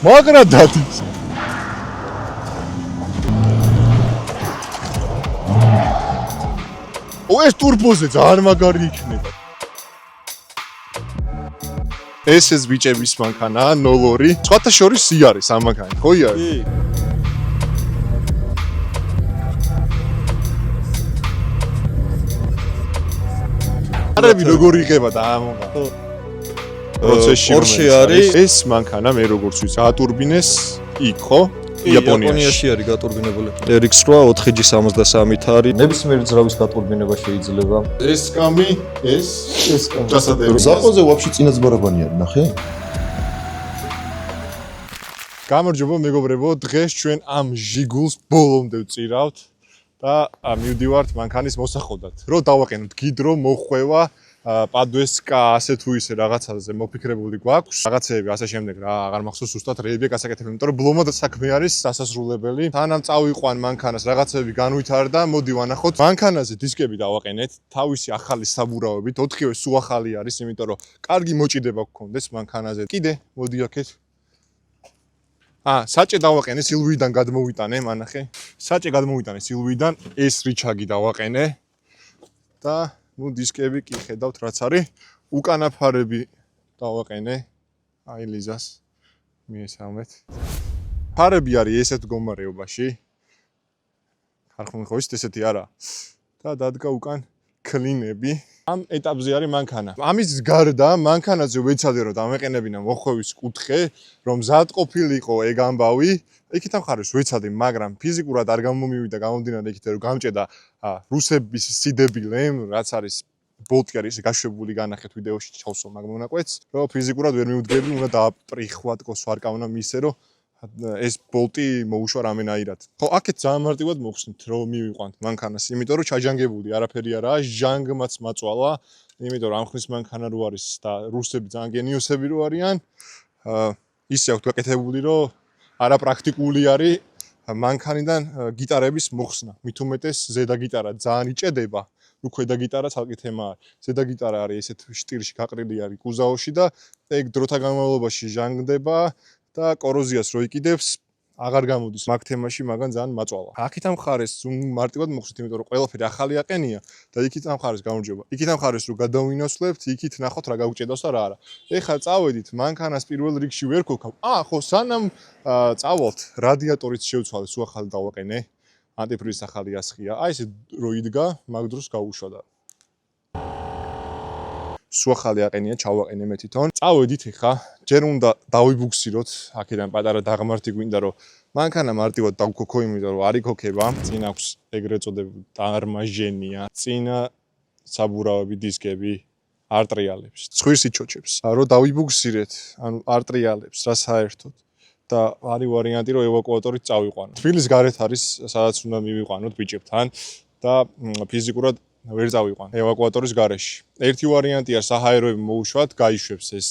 მაგრა დადის. ეს ტურბოზე ძალიან მაგარი იქნება. ეს ბიჭების მანქანაა, ნოლორი. სხვათა შორის არის ამ მანქანა, ხო ია? კი. არები როგორ იღება და ამოგა. პროცესში ორში არის. ეს მანქანა მე როგორც ვიცი, ატურბინეს იქ, ხო? იაპონიაში არის გატურბინებული. RX8 4G63 არის. ნებისმიერი ძრავის გატურბინება შეიძლება. ეს კამი, ეს კამი. დასადები. ზაპოზე ვაფშე წინაც ბარაბანი არის, ნახე? გამარჯობა მეგობრებო, დღეს ჩვენ ამ ჟიგულს ბოლომდე ვწირავთ და მივდივართ მანქანის მოსახვედრად. რო დავაყენოთ გიდრო, მოხვევა, პადვესკა, ასე თუ ისე რაღაცაზე მოფიქრებული გვაქვს. რაღაცეები ასე შემდეგ რა, აღარ მახსოვს ზუსტად რეები გასაკეთებელი, იმიტომ რომ ბლომად საქმე არის დასასრულებელი. თანამ წავიყვან მანქანას რაღაცეები განვითარდა, მოდი ვანახოთ. მანქანაზე დისკები დავაყენეთ, თავისი ახალი საბურავებით, 4-ივე სულ ახალი არის, იმიტომ რომ კარგი მოჭიდება გქონდეს მანქანაზე. კიდე მოდი აქეთ. საჭე დავაყენე, სილვიიდან გადმოვიტანე, მანახე. საჭე გადმოვიტანე სილვიიდან, ეს რიჩაგი დავაყენე და ნუ დისკები კი ხედავთ რაც არის. უკანაფარები დავაყენე. აი ლიზას მიესალმეთ. ფარები არის ესეთ მდგომარეობაში. ხარხმი ხო ის ესეთი არა. და დადგა უკან კლინები. ამ ეტაპზე არის მანქანა. ამის გარდა მანქანაზე ვეცადე რომ დამეყენებინა მოხვევის კუთხე, რომ მზად ყოფილიყო ეგ ამბავი. იქით ამხარეს ვეცადე, მაგრამ ფიზიკურად არ გამომივიდა, გამომდინარე იქით რომ გამჭედა რუსების სიდებილე, რაც არის ბოლტი არის გაშვებული, განახეთ ვიდეოში ჩავსო მაგ მონაკვეთს, რომ ფიზიკურად ვერ მივდგები, უნდა დააპრიხვათ კოსვარკავნა მისე, რომ ეს ბოლტი მოუშვა რამენაირად. ხო, აქეთ ძალიან მარტივად მოხსნით, რომ მივიყვანთ მანქანას, იმიტომ რომ ჩაჯანგებული არაფერი არაა, ჟანგმაც მაწვალა, იმიტომ რომ ამ ხნის მანქანა რო არის და რუსები ძალიან გენიოსები რო არიან, ისე აქვს გაკეთებული, რომ არაპრაქტიკული არის მანქანიდან გიტარების მოხსნა. მით უმეტეს ზედა გიტარა ძალიან იჭედება, ნუ ქვედა გიტარა ცალკე თემა არის. ზედა გიტარა არის ესეთ სტილში გაყრილი არის კუზაოში და ეგ დროთა განმავლობაში ჟანგდება და კოროზიას რო იყიდებს, აღარ გამოდის მაგ თემაში, მაგან ძალიან მაწვალა. აქეთ ამ ხარეს მარტივად მოხსნით, იმიტომ რომ ყველაფერი ახალი აყენია და იქით ამ ხარეს გამარჯობა. იქით ამ ხარეს რო გადავინოსლებთ, იქით ნახოთ რა გაუჭედავს და რა არა. ეხლა წავედით, მანქანას პირველ რიგში ვერ გქონავ. ხო, სანამ წავალთ, რადიატორიც შევცვალე, სულ ახალი დავაყენე. ანტიფრიზის ახალი ასხია. აი ესე რო იდგა, მაგ დროს გაუშვა და სულ ახალი აყენია, ჩავაყენე მე თვითონ. წავედით ეხლა, ჯერ უნდა დავიბუქსიროთ, აქედან პატარა დაღმართი გვინდა, რომ მანქანა მარტივად დავქოქო, იმიტომ რომ არ იქოქება. წინ აქვს ეგრეთ წოდებული ტარმაჟენია, წინა საბურავები, დისკები, არტრიალებს, ცხვირს იჩოჩებს. რომ დავიბუქსირეთ, ანუ არტრიალებს, რა საერთოდ. და არის ვარიანტი, რომ ევაკუატორით წავიყვანოთ. თბილის გარეთ არის, სადაც უნდა მივიყვანოთ ბიჭებთან და ფიზიკურად ვერ წავიყვან ევაკუატორის გარეშე. ერთი ვარიანტია საჰაეროები მოუშვათ, გაიშვებს ეს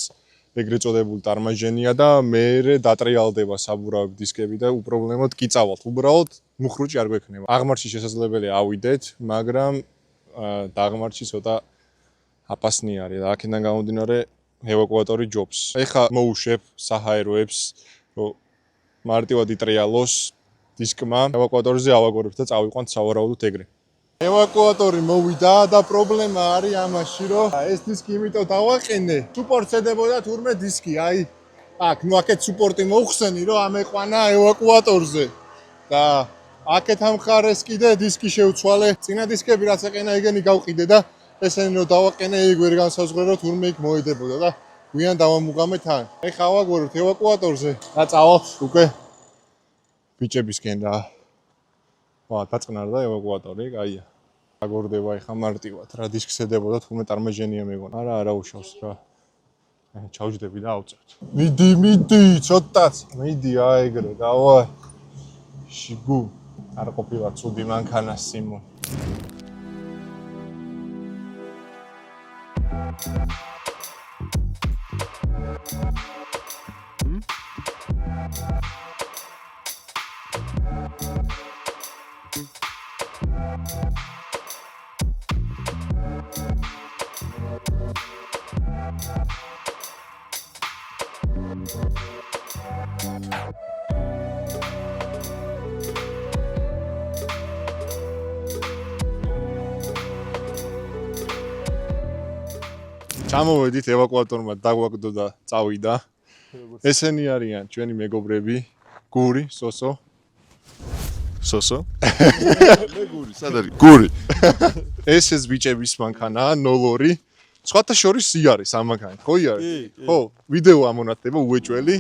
ეგრეთ წოდებული ტარმაჟენია და მერე დატრიალდება საბურავები, დისკები და უპრობლემოდ კი წავალთ. უბრალოდ მუხრუჭი არ გვექნება. აღმართში შესაძლებელია ავიდეთ, მაგრამ დაღმართში ცოტა აფასნი არის და აქედან გამომდინარე ევაკუატორი ჯობს. ეხლა მოუშვებ საჰაეროებს, რომ მარტივად იტრიალოს დისკმა, ევაკუატორზე ავაგორებ და წავიყვანთ სავარაუდოდ ეგრე. ევაკუატორი მოვიდა და პრობლემა არის ამაში, რომ ეს დისკი იმიტომ დავაყენე, სუპორტს ედებოდა თურმე დისკი, აი აქ, ნუ აქეთ სუპორტი მოუხსენი, რომ ამეყვანა ევაკუატორზე და აქეთ ამ ხარეს კიდე დისკი შევცვალე, წინა დისკები რაც ეყენა ეგენი გავყიდე და ესენი რომ დავაყენე, ეგ ვერ განსაზღვრე, რომ თურმე იქ მოედებოდა და გვიან დავამუღამე თან. ეხლა ავაგორებთ ევაკუატორზე და წავალთ უკვე ბიჭებისკენ რა. დაწყნარდა ევაკუატორი, კაია. აგორდება ეხა მარტივად, რა დისკს ედებოდა, თუმე ტარმაჟენია მეგონა. არა უშავს რა. ჩავჯდები და ავწევთ. მიდი, ცოტაც. მიდი აეგრე, დავაი. შიგუ არ ყოფილა ცუდი მანქანა სიმონ. ჩამოვედით ევაკუატორმა დაგვაგდო და წავიდა. ესენი არიან ჩვენი მეგობრები, გური, სოსო. სოსო? მე გური, სად არის? გური. ეს ბიჭების მანქანაა, ნოლორი. სხვათა შორის იარის ამ მანქანა. ხო იარი? ხო, ვიდეო ამონათდება უეჭველი.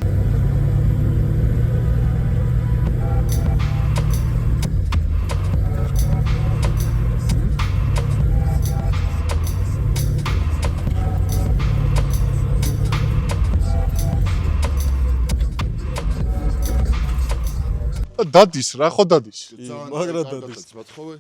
დადის რა, ხო დადის. მაგრა დადის. მათხოვე.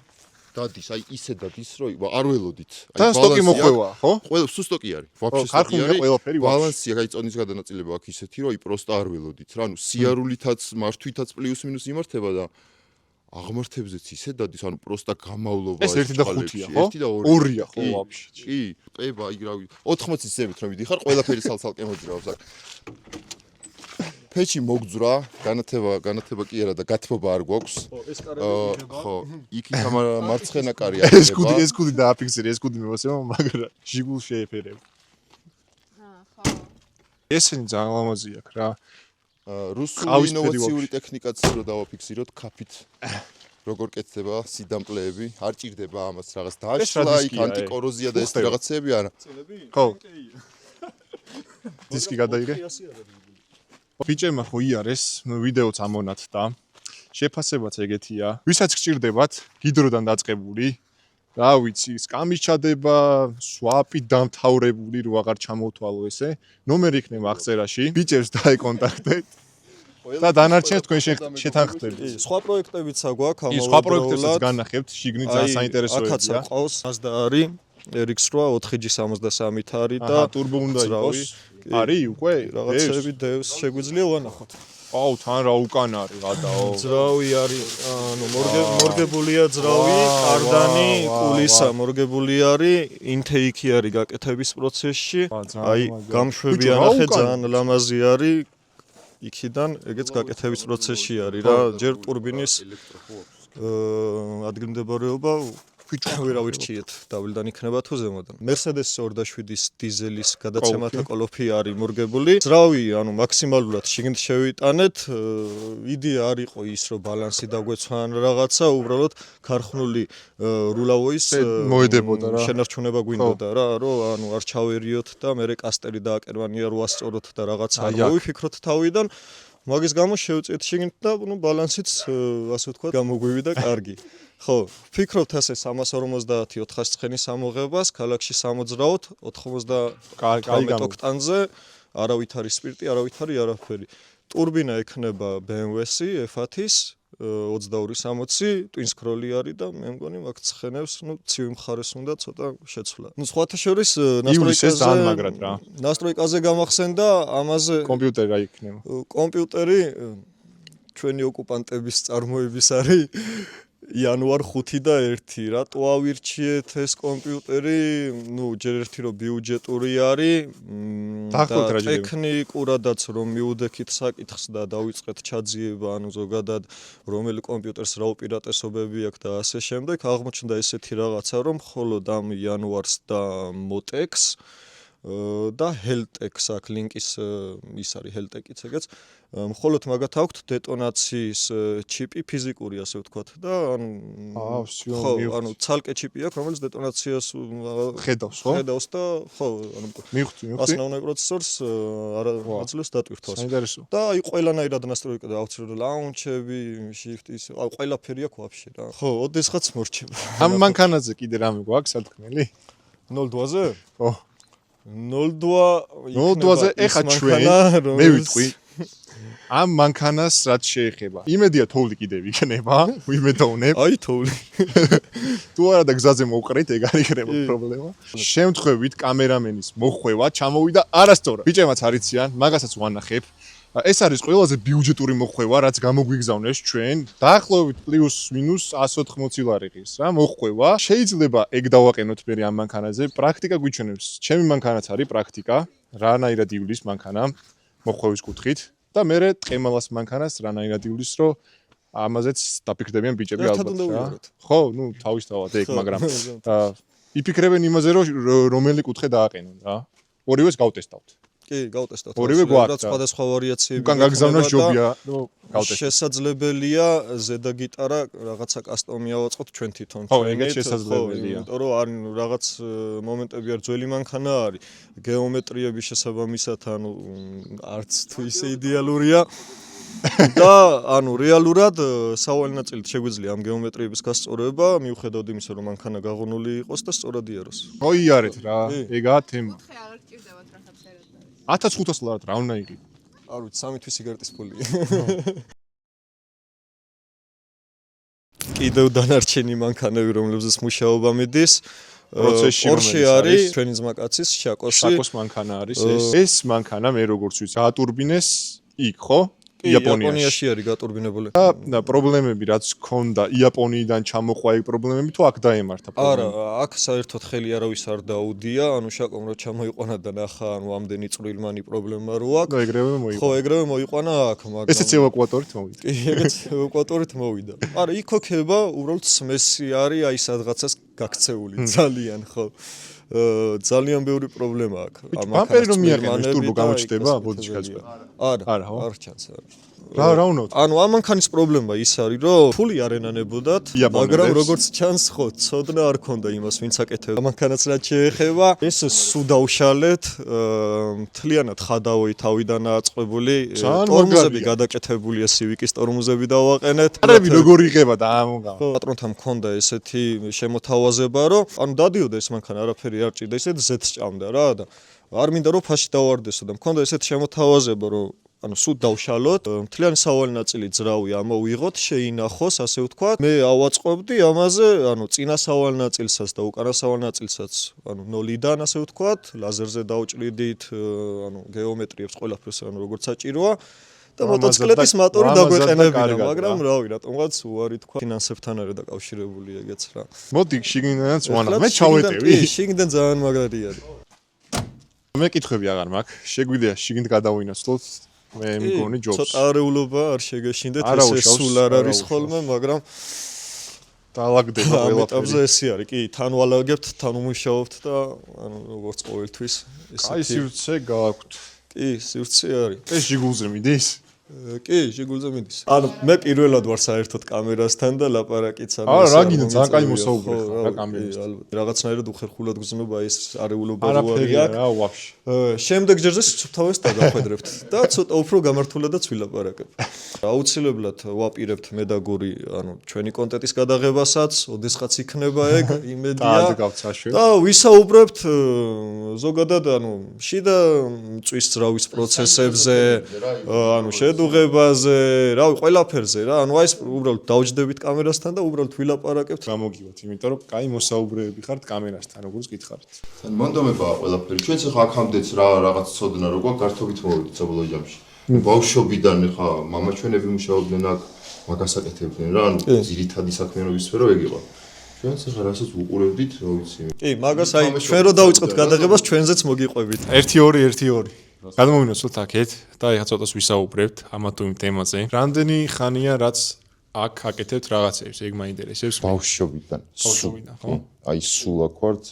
დადის, აი ისე დადის, რომ არ ველოდით. და სტოკი მოხვევა, ხო? ყველა სულ სტოკი არის. ვაფშე ხარხუნია ყველაფერი ვაფშე. ბალანსია, აი წონის გადანაწილება აქ ისეთი, რომ აი პროსტა არ ველოდით რა, ანუ სიარულითაც, მართვითაც პლუს მინუს იმართება და აღმართებზეც ისე დადის, ანუ პროსტა გამავლობა ეს 1 და 5-ია, ხო? 1 და 2-ია, ხო, ვაფშე. კი, ყება, აი რავი, 80-ის ზევით რომ ვიდიხარ, ყველაფერი სალსალკე მოძრაობს აქ. ფეჩი მოგძვრა, განათება კი არა და გათბობა არ გვაქვს. ეს კარები ხო, იქით მარცხენა კარი ეს აღება. ეს კუდი დააფიქსირე, ეს კუდი მივასება, მაგრამ ჟიგულ შეეფერებ. ხო. ესენი ძალიან ლამაზია აქ რა. რუსული ყავისფერი ინოვაციური ვაფშე. ტექნიკაც რო დავაფიქსიროთ ქაფით. როგორ კეთდება სიდამკლეები, არ ჭირდება ამას რაღაც ეს რა დააშლა, იქ დისკია, ანტიკოროზია და ეს უხდება. რაღაცეები არა. ხო. დისკი გადაიღე. ბიჭებმა ხო იარეს, ვიდეოც ამონათდა. შეფასებაც ეგეთია. ვისაც გჭირდებათ გიდროდან დაწყებული, რა ვიცი, სკამის ჩადება, სვაპი დამთავრებული, რო აღარ ჩამოვთვალო ესე, ნომერი იქნება აღწერაში. ბიჭებს დაეკონტაქტეთ და დანარჩენს თქვენ შეთანხმდებით. სხვა პროექტებიც აგვაქვს ამავდროულად. სხვა პროექტებსაც განახებთ, შიგნით ძალიან აქაც საინტერესოებია. აყავს Mazda არის RX8 4G63 არის და აჰა, ტურბო უნდა იყოს. არის უკვე? რაღაცები დევს შეგვიძლია ვანახოთ. აუ, თან რა უკან არის, გადაო. ძრავი არის, ანუ მორგებულია ძრავი, კარდანი, კულისა მორგებული არის, ინთეიკი არის გაკეთების პროცესში. აი, გამშვები ანახე ძალიან ლამაზი არის. იქიდან ეგეც გაკეთების პროცესში არის რა, ჯერ ტურბინის ადგილმდებარეობა ვერავირჩიეთ, დაბლიდან იქნება თუ ზემოდან. Mercedes 2.7-ის დიზელის გადაცემათა კოლოფი არის მორგებული. ძრავი, ანუ მაქსიმალურად შიგნით შევიტანეთ. იდეა არ იყო ის, რომ ბალანსი დაგვეცვან რაღაცა, უბრალოდ ქარხნული რულავოის მოედებოდა რა. შენარჩუნება გვინდოდა რა, რომ ანუ არ ჩავერიოთ და მერე კასტერი დააკერვანია რო ასწოროთ და რაღაცა არ მოვიფიქროთ თავიდან. მაგის გამო შევწეთ შიგნით და ნუ ბალანსიც ასე ვთქვათ გამოგვივიდა კარგი. ხო, ვფიქრობთ ასე 350 400 ცხენის ამოღებას, ქალაქში 60-ოთ, 90 ოქტანზე, არავით არის სპირტი, არავით არის არაფერი. ტურბინა ექნება BMW-ი F1-ის 2260, twin scroll-ი არის და მე მგონი მაგ ცხენებს, ნუ ცივი მხარეს უნდა ცოტა შეცვლა. ნუ სხვათა შორის ნასტროიკაზე გამახსენდა ამაზე კომპიუტერი რა იქნება? კომპიუტერი ჩვენი ოკუპანტების წარმოების არის იანვარ 5 და 1. რატო ავირჩიეთ ეს კომპიუტერი? ნუ ჯერ ერთი რომ ბიუჯეტური არის და ტექნიკურადაც რომ მიუდექით საკითხს და დავიწყეთ ჩაძიება, ანუ ზოგადად რომელი კომპიუტერს რა უპირატესობები აქვს და ასე შემდეგ, აღმოჩნდა ესეთი რაღაცა, რომ მხოლოდ ამ იანვარს და მოტექს და Heltec-ს აქ ლინკის ის არის Heltec-იც ეგეც მხოლოდ მაგათ აქვთ დეტონაციის ჩიპი ფიზიკური ასე ვთქვათ და ანუ ცალკე ჩიპი აქვს რომელიც დეტონაციას ხედავს ხო? ხედავს და ხო ანუ მივხვდი основной პროცესორს აძლევს დატვირთვას. საინტერესო. და აი ყველანაირად ნასტროიკა და აუცილებლად ლაუნჩები, შიფტის, აი ყველაფერი აქვს ვაფშე რა. ხო, ოდესღაც მორჩება. ამ მანქანაზე კიდე რამე გვაქვს სათქმელი? 0-2-ზე? ხო. 0-2-ზე ეხა ჩვენ მე ვიტყვი ამ მანქანას რაც შეეხება. იმედია თოვლი კიდევ იქნება, ვიმედოვნებ. აი თოვლი. თუ არა და გზაზე მოვყრით, ეგ არ იქნება პრობლემა. შემთხვევით კამერამენის მოხვევა ჩამოვიდა არასწორად. ბიჭებმაც არიციან, მაგასაც ვანახებ. ეს არის ყველაზე ბიუჯეტური მოხვევა, რაც გამოგვიგზავნეს ჩვენ. დაახლოებით პლუს მინუს 180 ლარი ღირს რა მოხვევა. შეიძლება ეგ დავაყენოთ მე ამ მანქანაზე. პრაქტიკა გვიჩვენებს. ჩემი მანქანაც არის პრაქტიკა. რანაირად ივლის მანქანა მოხვევის კუთხით. და მე ტყემალას მანქანას რანაირად ივლის რომ ამაზეც დაფიქრდებიან ბიჭები ერთად ალბათ უნდა რა. ვიაროთ. ხო, ნუ თავისთავად ეგ, მაგრამ იფიქრებენ იმაზე რომ რომელი კუთხე დააყენონ რა. ორივეს გავტესტავთ. კი, გავტესტავთ. ორივე გვაქვს. სხვადასხვა ვარიაციები. უკან გაგზავნოს ჯობია, რომ გავტესტავთ. შესაძლებელია ზედა გიტარა რაღაცა კასტომი ავაწყოთ ჩვენ თვითონ. ხო, ეგეც შესაძლებელია. იმიტომ რომ არ რაღაც მომენტები არ ძველი მანქანა არის, გეომეტრიების შესაბამისად, ანუ არც თუ ისე იდეალურია. და ანუ რეალურად სავალ ნაწილით შეგვიძლია ამ გეომეტრიების გასწორება, მიუხედავად იმისა, რომ მანქანა გაღონული იყოს და სწორად იაროს. მოიარეთ რა, ეგაა თემა. ხე არ გჭირდებათ რაღაცა ეროვნული. 1500 ლარად რა უნდა იგი? არ ვიცი, 3 თვის სიგარეტის ფული. კიდევ დანარჩენი მანქანები, რომლებზეც მუშაობა მიდის. პროცესში ორში არის ჩვენი ძმაკაცის შაკოსი. შაკოს მანქანა არის ეს. ეს მანქანა მე როგორც ვიცი, ატურბინეს იქ, ხო? იაპონიაში არის გატურბინებული. და პრობლემები რაც ქონდა იაპონიიდან ჩამოყვა ეგ პრობლემები თუ აქ დაემართა არა, აქ საერთოდ ხელი არავის არ დაუდია, ანუ შაკომ რო ჩამოიყვანა და ნახა, ანუ ამდენი წვრილმანი პრობლემა რო აქვს. და ეგრევე მოიყვა. ხო, ეგრევე მოიყვანა აქ, მაგრამ ესეც ევაკუატორით მოვიდა. კი, ეგეც ევაკუატორით მოვიდა. არა, იქ ოქება, უბრალოდ სმესი არის, აი სადღაცას გაქცეული ძალიან, ხო. ძალიან ბევრი პრობლემა აქვს. ბამპერი რომ მიაყენოს ტურბო გამოჩნდება ბოდიშკაცბა. არა, ხო? არ ჩანს, არა. რა უნდა? ანუ ამ მანქანის პრობლემა ის არის, რომ ფული არ ენანებოდათ, მაგრამ როგორც ჩანს, ხო, ცოდნა არ ქონდა იმას, ვინც აკეთებდა. მანქანაც რაც შეეხება, ეს სუ დავშალეთ, მთლიანად ხადაოი თავიდან აწყებული, ტორმუზები გადაკეთებულია, სივიკის ტორმუზები დავაყენეთ. არები როგორ იღება და ამოგა. პატრონთან მქონდა ესეთი შემოთავაზება, რომ ანუ დადიოდა ეს მანქანა, არაფერი არ ჭირდა, ისეთ ზეთს ჭამდა რა და არ მინდა რომ ფაში დავარდესო და მქონდა ესეთი შემოთავაზება, რომ ანუ სულ დავშალოთ, მთლიანი სავალი ნაწილი ძრავი ამოვიღოთ, შეინახოს, ასე ვთქვათ. მე ავაწყობდი ამაზე, ანუ წინა სავალი ნაწილსაც და უკანა სავალი ნაწილსაც, ანუ 0-დან, ასე ვთქვათ, ლაზერზე დავჭრიდით, ანუ გეომეტრიებს ყველაფერს, ანუ როგორც საჭიროა. და მოტოციკლეტის მოტორი დაგვეყენებინა, მაგრამ რავი, რატომღაც უარი თქვა, ფინანსებთან არის დაკავშირებული ეგეც რა. მოდი შიგნიდანაც ვანახ, მე ჩავეტევი. შიგნიდან ძალიან მაგრადი არის. მე კითხვები აღარ მაქვს, შეგვიძლია შიგნით გადავინაცვლოთ. მე მგონი ჯობს. ცოტა არეულობა არ შეგეშინდეთ, ესე სულ არ არის ხოლმე, მაგრამ დაალაგდება ყველაფერი. ამეტაბზე ესე არის, კი, თან ვალაგებთ, თან უმუშაობთ და ანუ როგორც ყოველთვის ესეთი. აი სივრცე გააქვთ. კი, სივრცე არის. ეს ჟიგულზე მიდის? კი, ჟიგულზე მიდის. ანუ მე პირველად ვარ საერთოდ კამერასთან და ლაპარაკიც ანუ არა, რა გინდა, ძალიან კაი მოსაუბრე ხარ რა კამერასთან. ალბათ. რაღაცნაირად უხერხულად გრძნობა ეს არეულობა რო არაფერი არის. რა, ვაფშე. შემდეგ ჯერზე სუფთავეს დაგახვედრებთ და ცოტა უფრო გამართულადაც ვილაპარაკებ. აუცილებლად ვაპირებთ მე და გური, ანუ ჩვენი კონტენტის გადაღებასაც, ოდესღაც იქნება ეგ, იმედია. და ვისაუბრებთ ზოგადად, ანუ შიდა წვის ძრავის პროცესებზე, ანუ შედუღებაზე, რავი, ყველაფერზე რა. ანუ აი ეს უბრალოდ დავჯდებით კამერასთან და უბრალოდ ვილაპარაკებთ. გამოგივათ, იმიტომ რომ კაი მოსაუბრეები ხართ კამერასთან, როგორც გითხარით. მონდომებაა ყველაფერი. ჩვენც ახლა აქამდეც რაღაც ცოდნა რო გვაქვს, გართობით მოვიდით საბოლოო ჯამში. ბავშვობიდან ახლა მამაჩვენები მუშაობდნენ აქ, მაგას აკეთებდნენ რა, ანუ ძირითადი საქმიანობის სფერო ეგ იყო. ჩვენც ახლა რასაც უყურებდით, რა ვიცი. კი, მაგას აი ჩვენ რო დავიწყოთ გადაღებას, ჩვენზეც მოგიყვებით. 1-2-1-2. გადმოვინაცვლოთ აქეთ და ეხლა ცოტას ვისაუბრებთ ამათ თუ იმ თემაზე. რამდენი ხანია რაც აქ აკეთებთ რაღაცებს, ეგ მაინტერესებს. ბავშვობიდან. ბავშვობიდან, ხო? აი სულ აქ ვართ.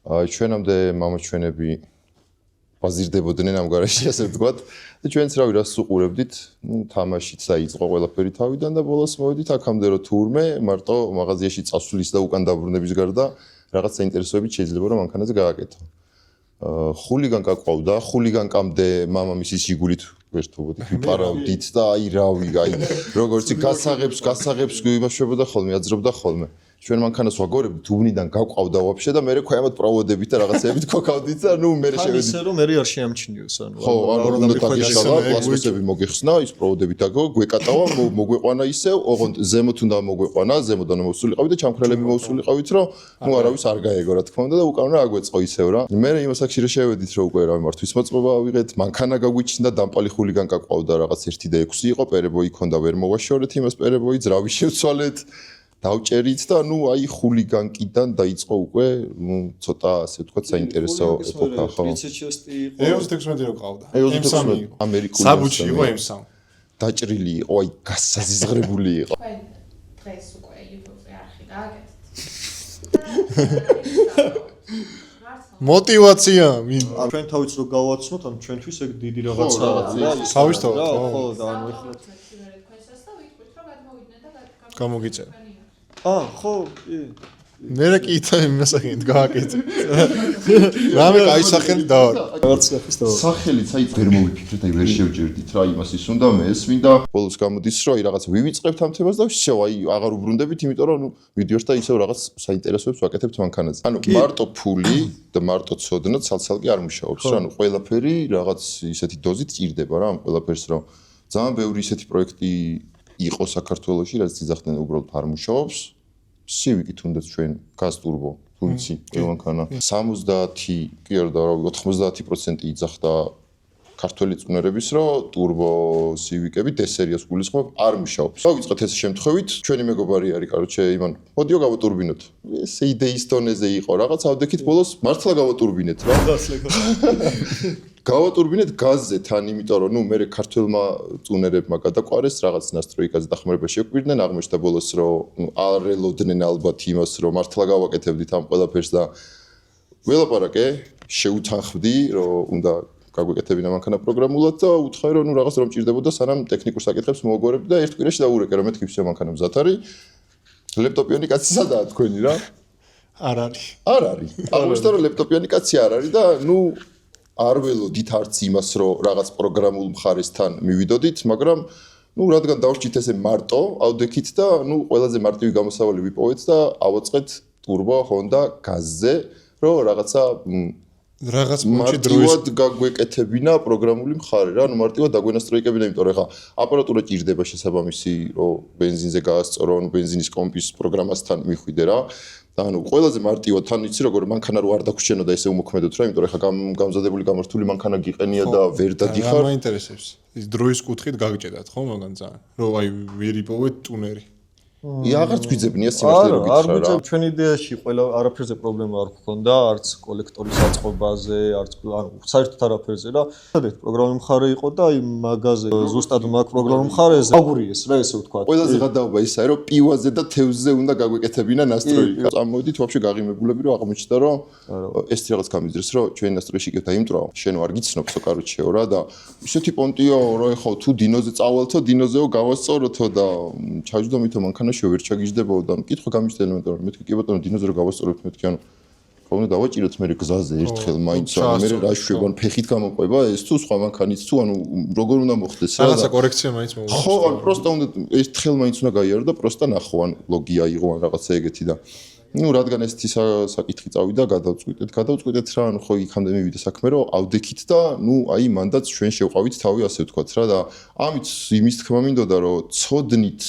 აი ჩვენამდე მამაჩვენები ბაზირდებოდნენ ამ გარშე, ასე ვთქვათ. და ჩვენც რავი რას უყურებდით, ნუ თამაშიც დაიწყო ყველაფერი თავიდან და ბოლოს მოვედით აქამდე რომ თურმე მარტო მაღაზიაში წასვლის და უკან დაბრუნების გარდა რაღაც საინტერესოებით შეიძლება რომ მანქანაზე გააკეთო. ხულიგან გაყვავდა, ხულიგანკამდე მამამისის ჟიგულით ვერთობოდი, ვიპარავდით და აი რავი, აი როგორც გასაღებს იმაშვებოდა ხოლმე, აძრობდა ხოლმე. ჩვენ მანქანას ვაგორებდით, უბნიდან გაყვავდა ვაფშე და მე ქვემოთ პროვოდებით და რაღაცეებით ქოქავდით და ნუ მე შევედი. ისე რომ მე არ შეამჩნიოს, ანუ ხო, უნდა დაგიშალა, პლასტოსები მოგეხსნა, ის პროვოდებით აგო, გვეკატავა, მოგვეყვანა ისევ, ოღონდ ზემოთ უნდა მოგვეყვანა, ზემოდან მოვსულიყავით და ჩამქრალები მოვსულიყავით, რომ ნუ არავის არ გაეგო რა თქმა უნდა და უკან რა აგვეწყო ისევ რა. მე იმას აქ შევედით რომ უკვე რა მართვის მოწყობა ავიღეთ, მანქანა გაგვიჩნდა, დამპალი ხულიგან გაყვავდა რაღაც 1 და 6 იყო, პერებოი ქონდა ვერ მოვაშორეთ იმას პერებოი, ძრავი შევცვალეთ. დავჭერით და ნუ აი ხულიგანკიდან დაიწყო უკვე ნუ ცოტა ასე ვთქვათ საინტერესო ეპოქა ხო E16 რო ყავდა. E16 ამერიკული საბუჩი იყო M3. დაჭრილი იყო აი გასაზიზღრებული იყო თქვენ დღეს უკვე YouTube-ზე არხი გააკეთეთ. мотивация ჩვენ თავიც რო გავაცნოთ ან ჩვენთვის ეგ დიდი რაღაცაა სავიშთო ხო და ანუ ეხლა თქვენსაც და ვიტყვით რომ გადმოვიდნენ და გამოგიწევ. ხო კი მე რა კითხა იმასაკენ გააკეთე. რამე გაისახელი დავარ. რაღაც სახის და სახელიც აი ვერ მოვიფიქრეთ აი ვერ შევჯერდით რა იმას ის უნდა მე ეს მინდა ბოლოს გამოდის რომ აი რაღაც ვივიწყებთ ამ თემას და всё აი აღარ უბრუნდებით იმიტომ რომ ნუ ვიდეოს და ისევ რაღაც საინტერესოებს ვაკეთებთ მანქანაზე ანუ მარტო ფული და მარტო ცოდნა ცალ-ცალკე არ მუშაობს რა ანუ ყველაფერი რაღაც ისეთი დოზით ჭირდება რა ამ ყველაფერს რომ ძალიან ბევრი ისეთი პროექტი იყო საქართველოში რაც ძახდნენ უბრალოდ არ მუშაობს Civic თუნდაც ჩვენ გაზ ტურბო თუ იცი მანქანა 70 კი არა და 90% იძახდა ქართველი წვნერების რომ ტურბო Civic-ები D სერიას გულისხმობ არ მუშაობს. დავიწყეთ ეს შემთხვევით ჩვენი მეგობარი არის კაროჩე იმან მოდიო გავატურბინოთ. ეს იდეის დონეზე იყო რაღაც ავდექით ბოლოს მართლა გავატურბინეთ რა. გავატურბინეთ გაზზე თან იმიტომ რომ ნუ მე ქართველმა წუნერებმა გადაყვარეს რაღაც ნასტროიკაზე დახმარება შეგვირდნენ აღმოჩნდა ბოლოს რომ ნუ არ ელოდნენ ალბათ იმას რომ მართლა გავაკეთებდით ამ ყველაფერს და ველაპარაკე შეუთანხმდი რომ უნდა გაგვეკეთებინა მანქანა პროგრამულად და უთხრე რომ ნუ რაღაც რომ ჭირდებოდა სანამ ტექნიკურ საკითხებს მოვაგორებდი და ერთ კვირაში დაურეკე რომ მეთქი всё მანქანა მზად არის ლეპტოპიანი კაცი სადაა თქვენი რა არ არის. არ არის აღმოჩნდა რომ ლეპტოპიანი კაცი არ არის და ნუ არ ველოდით არც იმას რომ რაღაც პროგრამულ მხარესთან მივიდოდით მაგრამ ნუ რადგან დავჭით ესე მარტო ავდექით და ნუ ყველაზე მარტივი გამოსავალი ვიპოვეთ და ავაწყეთ ტურბო Honda გაზზე რომ რაღაცა რაღაც მომჩი დროის მარტივად გაგვეკეთებინა პროგრამული მხარე რა, ანუ მარტივად დაგვენასტროიკებინა, იმიტომ რომ ეხა აპარატურა ჭირდება შესაბამისი, რომ ბენზინზე გაასწორო, ანუ ბენზინის კომპის პროგრამასთან მიხვიდე რა. და ანუ ყველაზე მარტივად თან იცი როგორ მანქანა რო არ დაგვრჩენოდა ესე უმოქმედოთ რა, იმიტომ რომ ეხა გამზადებული გამართული მანქანა გიყენია და ვერ დადიხარ. რა მაინტერესებს? ის დროის კუთხით გაგჭედათ ხო მაგან ძალიან. რომ აი ვერ იპოვეთ ტუნერი. აღარც გვიძებნია სიმართლე რო გითხრა რა. არ გვიძებ ჩვენ იდეაში ყველა არაფერზე პრობლემა არ გქონდა, არც კოლექტორის აწყობაზე, არც ანუ საერთოდ არაფერზე რა. სადაც პროგრამული მხარე იყო და აი მაგაზე ზუსტად მაგ პროგრამულ მხარეზე აგურიეს რა ესე ვთქვა. ყველაზე გადაობა ისაა რომ პივაზე და თევზზე უნდა გაგვეკეთებინა ნასტროიკა. წამოვიდით ვაფშე გაღიმებულები რომ აღმოჩნდა რომ ეს რაღაც გამიძრეს რომ ჩვენი ნასტროიკი იქ დაიმტვრაო. შენო არ გიცნობსო კაროჩეო რა და ისეთი პონტიო რომ ეხა თუ დინოზე წავალთო დინოზეო გავასწოროთო და ჩაჯდომითო მანქანა ვერ ჩაგიждდებაო და კითხვა გამიჯდა ელემენტარული მეთქი კი ბატონო დინოზე რო გავასწორებთ მეთქი ანუ ხოლმე დავაჭიროთ მე გზაზე ერთხელ მაინც ანუ მე რა შვებან ფეხით გამოყვება ეს თუ სხვა მანქანით თუ ანუ როგორ უნდა მოხდეს რა რაღაცა კორექცია მაინც მოუწევს ხო ანუ პროსტა უნდა ერთხელ მაინც უნდა გაიარო და პროსტა ნახო ან ლოგია იღო ან რაღაცა ეგეთი და ну რადგან ესეთი საკითხი წავიდა გადავწყვიტეთ რა ანუ ხო იქამდე მივიდა საქმე რომ ავდექით და ну აი მანდაც ჩვენ შევყავით თავი ასე ვთქვათ რა და ამით იმის თქმა მინდოდა რომ ცოდნით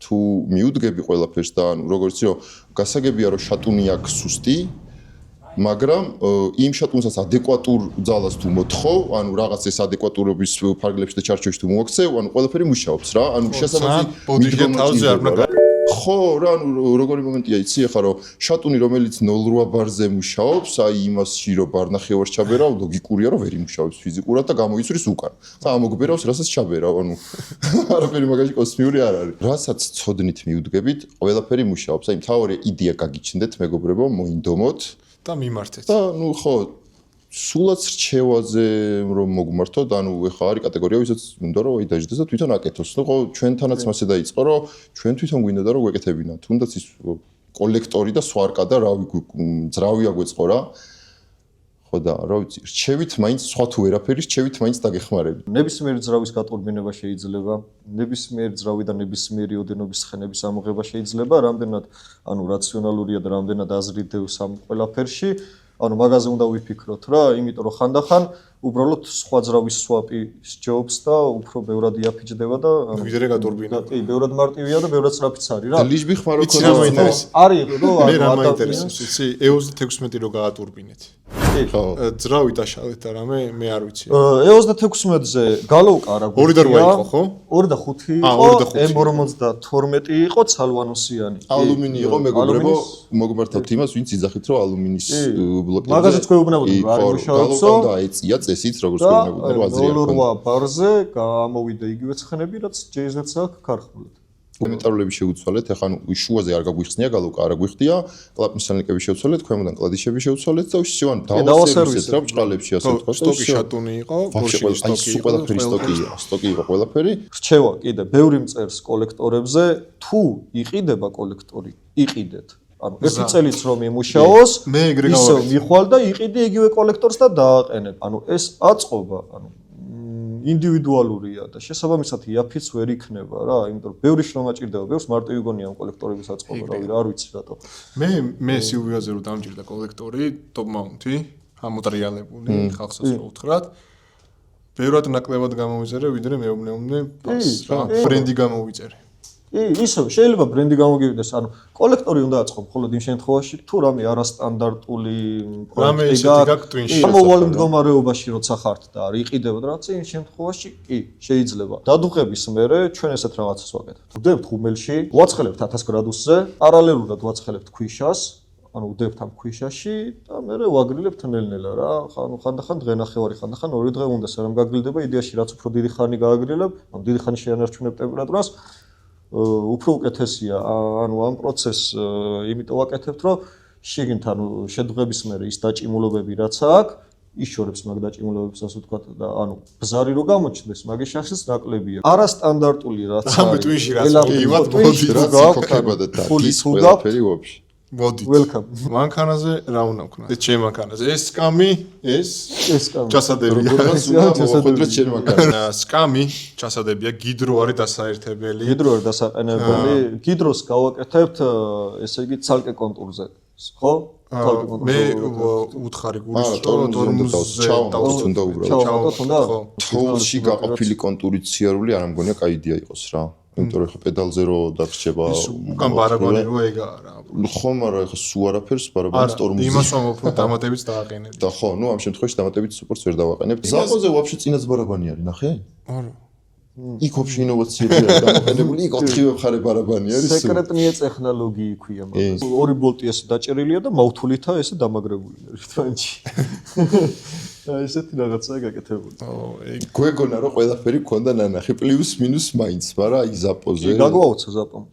თუ მიუდგები ყველაფერს და ანუ როგორც რომ გასაგებია რომ შატუნი აქვს სუსტი მაგრამ იმ შატუნსაც ადეკვატურ ძალას თუ მოთხო ანუ რაღაც ეს ადეკვატურობის ფარგლებში და ჩარჩოში თუ მოაქცევ ანუ ყველაფერი მუშაობს რა ანუ შესაბამისი თავზე არ უნდა ხო რა ანუ როგორი მომენტია იცი ახლა რომ შატუნი რომელიც 0.8 ბარზე მუშაობს აი იმასში რომ ბარნახევარს ჩაბერავ ლოგიკურია რომ ვერ იმუშავებს ფიზიკურად და გამოიწვრის უკან და ამოგბერავს რასაც ჩაბერავ ანუ არაფერი მაგაში კოსმიური არ არის რასაც ცოდნით მიუდგებით ყველაფერი მუშაობს აი მთავარი იდეა გაგიჩნდეთ მეგობრებო მოინდომოთ და მიმართეთ და ну ხო სულაც რჩევაზე რომ მოგმართოთ ანუ ეხა არის კატეგორია ვისაც უნდა რომ აი დაждდეს და თვითონ აკეთოს ну ხო ჩვენთანაც მასე დაიწყო რომ ჩვენ თვითონ გვინდა რომ გვეკეთებინა თუნდაც ის კოლექტორი და სვარკა და რავი ძრავი აგვეწყო რა ხო და რა ვიცი რჩევით მაინც სხვა თუ ვერაფერი რჩევით მაინც დაგეხმარებით ნებისმიერი ძრავის გატურბინება შეიძლება ნებისმიერი ძრავი და ნებისმიერი ოდენობის ცხენების ამოღება შეიძლება რამდენად ანუ რაციონალურია და რამდენად აზრიდევს ამ ყველაფერში ანუ მაგაზე უნდა ვიფიქროთ რა, იმიტომ რომ ხანდახან უბრალოდ სხვა ძრავის სვაპი სჯობს და უფრო ბევრად იაფიჯდება და ვიდრე გატურბინა. კი, ბევრად მარტივია და ბევრად სწრაფიც არის რა. ლიჟბი ხმარო ქონა არის რომ მე რა მაინტერესებს, იცი, E36 რო გაატურბინეთ. ხო. ძრავი დაშალეთ და რამე მე არ ვიცი. E36-ზე გალოუკარა 2 და 8 იყო, ხო? 2 და 5 იყო, M52 იყო ცალვანოსიანი. ალუმინი იყო, მეგობრებო, მოგმართავთ იმას, ვინც იძახით, რომ ალუმინის ბლოკები. მაგაზეც გვეუბნებოდნენ, რა არის მუშაობსო. და აეწია წესით, როგორც გვეუბნებოდნენ, რომ აზრი არ ქონდა. 08 ბარზე გამოვიდა იგივე ცხენები, რაც ჯეიზაც აქვს ქარხნულად. კომენტარულები შეუცვალეთ, ეხლა შუაზე არ გაგვიხსნია, გალოკა არ აგვიხდია, კლაპმისალნიკები შევცვალეთ, ქვემოდან კლადიშები შევცვალეთ და უშევან დავასერვისეთ რა ბჭყალებში ასე ვთქვა. სტოკი შატუნი იყო, გორშილი სტოკი იყო, ყველაფერი სტოკი იყო, სტოკი იყო ყველაფერი. რჩევა კიდე ბევრი მწერს კოლექტორებზე, თუ იყიდება კოლექტორი, იყიდეთ. ანუ ერთი წელიც რომ იმუშაოს, მე ეგრე ისევ გავაკეთე. მიხვალ და იყიდი იგივე კოლექტორს და დააყენებ. ანუ ეს აწყობა, ანუ ინდივიდუალურია და შესაბამისად იაფიც ვერ იქნება რა, იმიტომ რომ ბევრი შრომა ჭირდება, ბევრს მარტივი გონია ამ კოლექტორების აწყობა, რავი, არ ვიცი რატო. მე სილვიაზე რომ დამჭირდა კოლექტორი, top mount-ი, ამოტრიალებული, ხალხსაც რო უთხრათ. ბევრად ნაკლებად გამოვიწერე, ვიდრე მეუბნეობდნენ პას რა, ბრენდი გამოვიწერე. ისე შეიძლება ბრენდი გამოგივიდეს, ანუ კოლექტორი უნდა აწყო მხოლოდ იმ შემთხვევაში, თუ რამე არასტანდარტული პროექტი გაქვს, ამოვალ მდგომარეობაში როცა ხართ და არ იყიდებოდ რაღაც იმ შემთხვევაში კი შეიძლება. დადუღების მერე ჩვენ ესეთ რაღაცას ვაკეთებთ. ვდებთ ღუმელში, ვაცხელებთ 1000 გრადუსზე, პარალელურად ვაცხელებთ ქვიშას, ანუ ვდებთ ამ ქვიშაში და მერე ვაგრილებთ ნელ-ნელა რა. ანუ ხანდახან დღე-ნახევარი, ხანდახან 2 დღე უნდა სანამ გაგრილდება, იდეაში რაც უფრო დიდი ხანი გააგრილებ, ანუ დიდი ხანი შეანარჩუნებ ტემპერატურას. უფრო უკეთესია ანუ ამ პროცესს იმიტომ ვაკეთებთ რომ შიგნით ანუ შედუღების მერე ის დაჭიმულობები რაც აქვს იშორებს მაგ დაჭიმულობებს ასე ვთქვათ და ანუ ბზარი რო გამოჩნდეს მაგის შახშიც ნაკლებია არასტანდარტული რაც არის ელემენტი მოდი რა გაკეთება და ის ყველაფერი ვაფშე მოდი welcome მანქანაზე რა უნდა ვქნა ეს ჩემ მანქანაზე ეს სკამი ეს სკამი ჩასადებია ჩასადებია ჩემ მანქანაზე სკამი ჩასადებია გიდრო არის დასაერთებელი გიდრო არის დასაყენებელი გიდროს გავაკეთებთ ესე იგი ცალკე კონტურზე ხო მე უთხარი გულის ტორმუზზე უნდა უბრალოდ თოვლში გაყოფილი კონტურით სიარული არ მგონია კაი იდეა იყოს რა იმიტომ რომ ხა პედალზე რო დაგრჩება უკან ბარაბანი რო ეგა რა ხო მაგრამ ხა სულ არაფერს ბარაბანის ტორმუზი იმას ვამოფრ დამატებიც დააყენებ და ხო ნუ ამ შემთხვევაში დამატებით სუპორტს ვერ დავაყენებ ზაყოზე ვაფშე წინაც ბარაბანი არის ნახე არა იქ ვაფშე ინოვაციებია გამოყენებული იქ 4 მხარე ბარაბანი არის სეკრეტნია ტექნოლოგია ქვია მაგას 2 ბოლტი ესე დაჭერილია და მაუთულითაა ესე დამაგრებული რითვანში ესეთი რაღაცაა გაკეთებული. გვეგონა რომ ყველაფერი გქონდა ნანახი პლუს მინუს მაინც, მაგრამ აი ზაპოზე. კი, გაგვაუცა ზაპომ.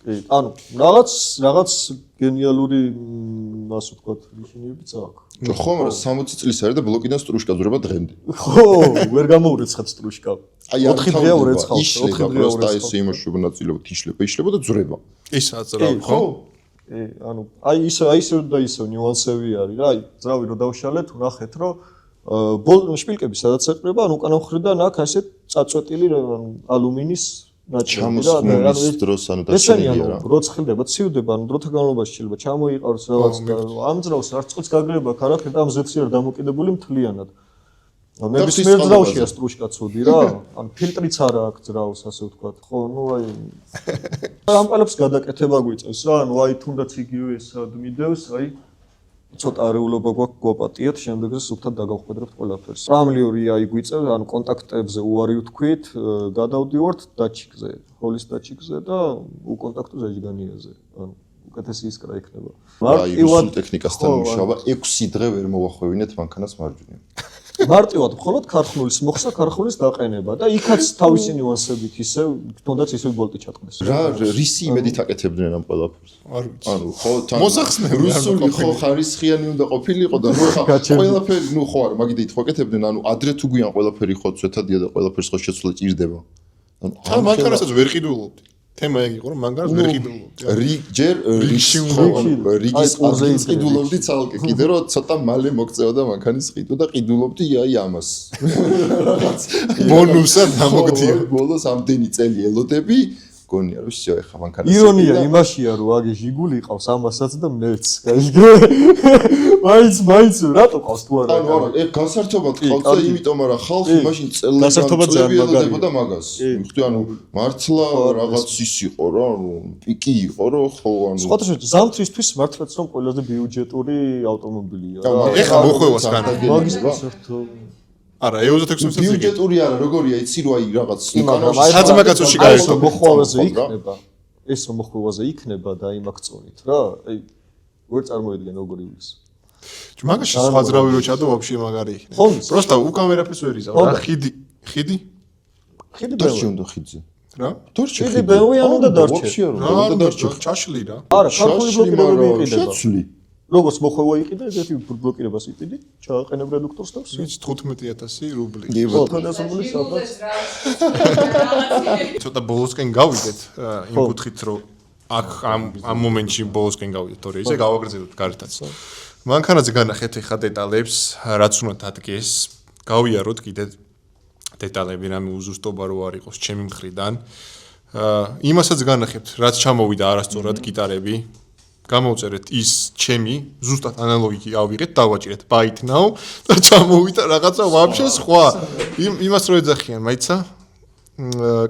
კი, ანუ რაღაც გენიალური ასე ვთქვათ, ნიშნებიც აქვს. ხო, მაგრამ 60 წლის არის და ბლოკიდან სტრუშკა ძურება დღემდე. ხო, ვერ გამოურეცხად სტრუშკა. აი 4 დღეა ურეცხავს, 4 დღეა პროსტა ეს იმოშუება ნაწილობთ იშლება და ძურება. ისაც რა ხო? ანუ აი ისე და ისე ნიუანსები არის რა. აი ძრავი რო დავშალეთ, ვნახეთ რომ შპილკები სადაც ეყრება, ანუ უკანა მხრიდან აქ ასე წაწვეტილი ალუმინის ნაჭრები და ანუ ეს დროს ანუ დასწრებია რა. რო ცხლდება, ცივდება, ანუ დროთა განმავლობაში შეიძლება ჩამოიყაროს რაღაც ამ ძრავს არც წყვილს გაგრება ქარაქეთ ამ ზეთში არ დამოკიდებული მთლიანად. ნებისმიერ ძრავშია სტრუშკა ცუდი რა. ანუ ფილტრიც არა აქვს ძრავს ასე ვთქვათ. ხო, ნუ აი ამ ყალებს გადაკეთება გვიწევს რა. ანუ აი თუნდაც იგივე სად მიდევს, აი ცოტა არეულობა გვაქვს გვაპატიეთ, შემდეგზე სუფთად დაგავხვედრებთ ყველაფერს. პრამლიური აი გვიწევს, ანუ კონტაქტებზე უარი ვთქვით, გადავდივართ დაჩიკზე, ჰოლის დაჩიკზე და უკონტაქტო ზეჯგანიაზე. ანუ უკეთესი ისკრა იქნება. მარტივად ტექნიკასთან მუშაობა 6 დღე ვერ მოვახვევინეთ მანქანას მარჯვნივ. მარტივად მხოლოდ ქარხნულის მოხსნა, ქარხნულის დაყენება და იქაც თავისი ნიუანსებით ისე თუნდაც ისე ბოლტი ჩატყდეს. რა რისი იმედით აკეთებდნენ ამ ყველაფერს? არ ვიცი. ანუ ხო თან მოსახსნელი რუსული ხო ხარისხიანი უნდა ყოფილიყო და ნუ ხა ყველაფერი ნუ ხო არა მაგით ხო აკეთებდნენ ანუ ადრე თუ გვიან ყველაფერი ხო ცვეთადია და ყველაფერს ხო შეცვლა ჭირდება. ანუ ამ მანქანასაც ვერ ყიდულობდი. თემა ეგ იყო რომ მანქანას ვერ ყიდულობდი. ჯერ რიგის ყიდულობდი ცალკე კიდე რომ ცოტა მალე მოგწეოდა მანქანის ყიდვა და ყიდულობდი აი ამას. რაღაც ბონუსად დამოგდია. ბოლოს ამდენი წელი ელოდები გონია რომ всё ეხა მანქანა ირონია იმაშია რომ აგე ჟიგული ყავს ამასაც და მეც გაიგე მაინც რატო ყავს თუ არა ანუ არა ეგ გასართობად ყავს და იმიტომ არა ხალხი მაშინ გასართობად ძალიან მაგარია. წლებიელოდებოდა მაგას მიხდი ანუ მართლა რაღაც ის იყო რა ანუ პიკი იყო რომ ხო ანუ სხვადასხვა ზამთრისთვის მართლაც რომ ყველაზე ბიუჯეტური ავტომობილია რა ეხა მოხვევას განა. მაგის კონცერტო არა, E26-ს ბიუჯეტური არა როგორია იცი რომ აი რაღაც საძმაკაცოში გაერთო. მოხვევაზე იქნება ეს რომ მოხვევაზე იქნება და იმ აქწონით რა აი ვერ წარმოედგენ როგორი ის მაგაში სხვა ძრავი რო ჩადო ვაფშე მაგარი იქნება. ხო, პროსტა უკან ვერაფერს ვერ იზავ. რა ხიდი ხიდი დარჩი უნდა ხიძე რა? დარჩი ხიდი ბევრი ანუ და დარჩე რა დარჩა ჩაშლი რა. არა ქართული ბლოკირება იყიდება შეცვლი როგორც მოხვევა იყიდა ეგეთი ბლოკირებას იყიდი ჩააყენებ რედუქტორს და ვსი ვიცი 15000 რუბლი. ხო თანასწორული საერთოდ ცოტა ბოლოსკენ გავიდეთ იმ კუთხით რომ აქ ამ მომენტში ბოლოსკენ გავიდეთ თორე ისე გავაგრძელოთ გარეთაც. მანქანაზე განახეთ ეხა დეტალებს რაც უნდა დადგეს გავიაროთ კიდე დეტალები რამე უზუსტობა რო არ იყოს ჩემი მხრიდან. იმასაც განახებთ რაც ჩამოვიდა არასწორად გიტარები გამოვწერეთ ის ჩემი ზუსტად ანალოგი ავიღეთ დავაჭირეთ byte now და ჩამოვიდა რაღაცა ვაფშე სხვა იმას რო ეძახიან მაიცა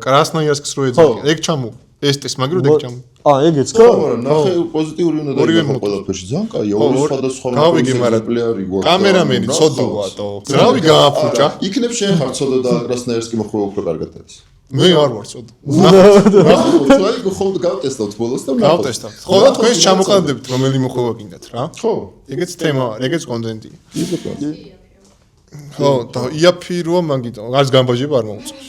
კრასნოიარსკს რო ეძახიან ეგ ჩამო ეს მაგრამ ეგ ჩამო ეგეც ხო მაგრამ ნახე პოზიტიური უნდა დაიგო ყველაფერში ძალიან კაია ორი სხვადასხვა გავიგე მაგრამ პლეერი გვაქვს კამერამენი ცოდვატო ძრავი გააფუჭა იქნებ შენ ხარ ცოდო და კრასნოიარსკი მოხვევა უფრო კარგად არის მე არ ვარ ცოდო ნახე ხო გავტესტავთ ბოლოს და გავტესტავთ ხო და თქვენს ჩამოყალიბდებით რომელი მოხვევა გინდათ რა ხო ეგეც თემა ეგეც კონტენტია ხო და იაფი როა მაგიტო არც გამბაჟება არ მოუწევს